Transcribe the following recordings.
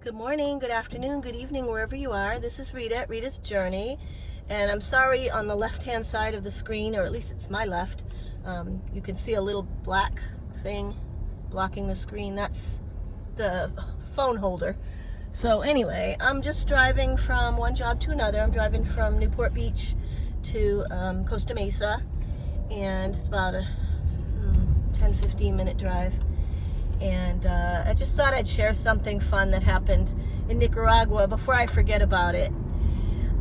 Good morning, good afternoon, good evening, wherever you are. This is Rita at Rita's Journey. And I'm sorry, on the left-hand side of the screen, or at least it's my left, you can see a little black thing blocking the screen. That's the phone holder. So anyway, I'm just driving from one job to another. I'm driving from Newport Beach to Costa Mesa, and it's about a 10-15 minute drive. And I just thought I'd share something fun that happened in Nicaragua before I forget about it.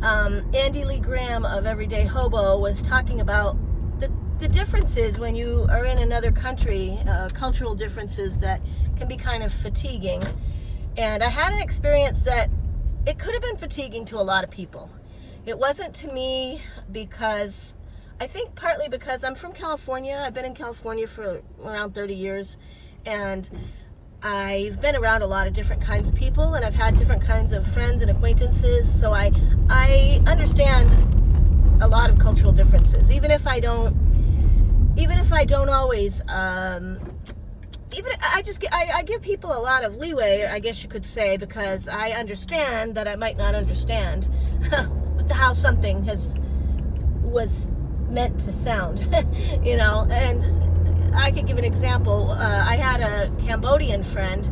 Andy Lee Graham of Everyday Hobo was talking about the differences when you are in another country, cultural differences that can be kind of fatiguing. And I had an experience that it could have been fatiguing to a lot of people. It wasn't to me because, I think partly because I'm from California. I've been in California for around 30 years. And I've been around a lot of different kinds of people, and I've had different kinds of friends and acquaintances, so I understand a lot of cultural differences, even if I don't always, I give people a lot of leeway, I guess you could say, because I understand that I might not understand how something was meant to sound, and I could give an example. I had a Cambodian friend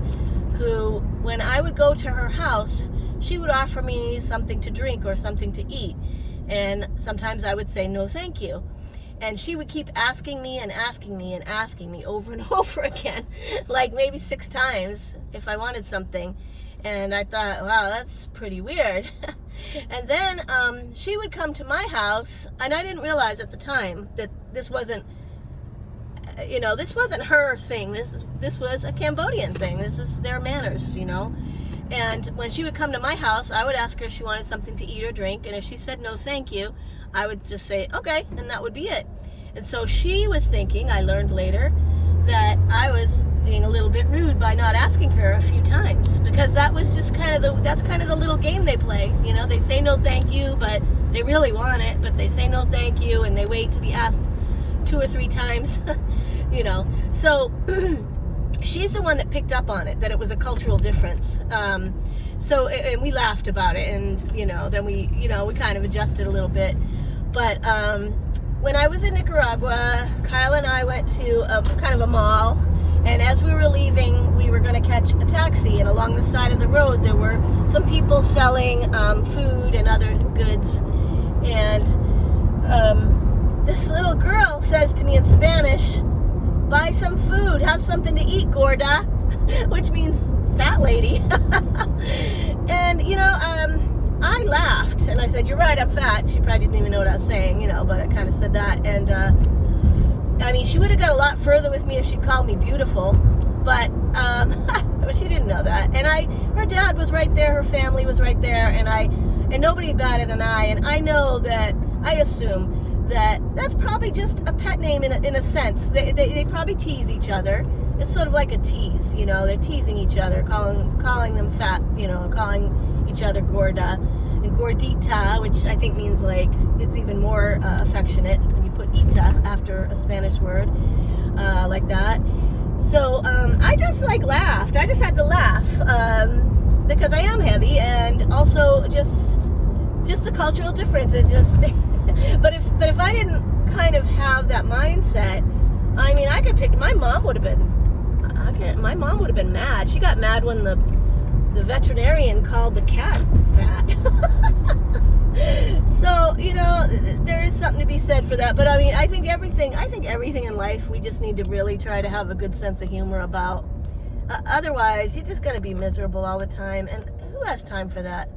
who, when I would go to her house, she would offer me something to drink or something to eat. And sometimes I would say, no, thank you. And she would keep asking me and asking me and asking me over and over again, like maybe 6 times if I wanted something. And I thought, wow, that's pretty weird. And then she would come to my house, and I didn't realize at the time that this wasn't her thing. This was a Cambodian thing. This is their manners, And when she would come to my house, I would ask her if she wanted something to eat or drink, and if she said no thank you, I would just say okay, and that would be it. And so she was thinking, I learned later, that I was being a little bit rude by not asking her a few times, because that was just that's kind of the little game they play. They say no thank you, but they really want it, but they say no thank you, and they wait to be asked 2 or 3 times, So she's the one that picked up on it, that it was a cultural difference. And we laughed about it, and then we kind of adjusted a little bit. But when I was in Nicaragua, Kyle and I went to kind of a mall, and as we were leaving, we were going to catch a taxi, and along the side of the road there were some people selling food and other goods, and this little girl says to me in Spanish, buy some food, have something to eat, gorda, which means fat lady. And, I laughed, and I said, you're right, I'm fat. She probably didn't even know what I was saying, but I kind of said that. And, she would have got a lot further with me if she called me beautiful, but she didn't know that. And her dad was right there, her family was right there, and nobody batted an eye. And I know that, I assume that's probably just a pet name in a sense. They probably tease each other. It's sort of like a tease, they're teasing each other, calling them fat, calling each other gorda and gordita, which I think means like it's even more affectionate when you put ita after a Spanish word like that. So I just laughed. I just had to laugh because I am heavy, and also just the cultural difference is just. But if I didn't kind of have that mindset, I could pick. My mom would have been mad. She got mad when the veterinarian called the cat fat. So there is something to be said for that. But I think everything in life we just need to really try to have a good sense of humor about. Otherwise, you're just going to be miserable all the time, and who has time for that?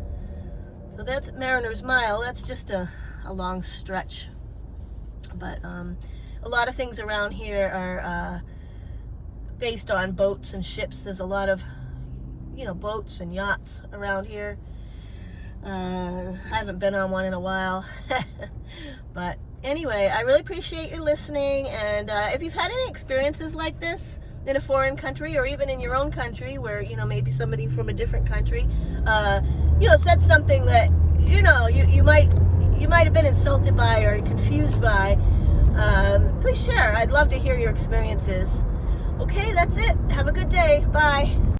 So that's Mariner's Mile. That's just a long stretch, but a lot of things around here are based on boats and ships. There's a lot of boats and yachts around here. I haven't been on one in a while. But anyway, I really appreciate you listening, and if you've had any experiences like this in a foreign country, or even in your own country, where maybe somebody from a different country said something that you might have been insulted by or confused by, please share. I'd love to hear your experiences. Okay, that's it. Have a good day. Bye.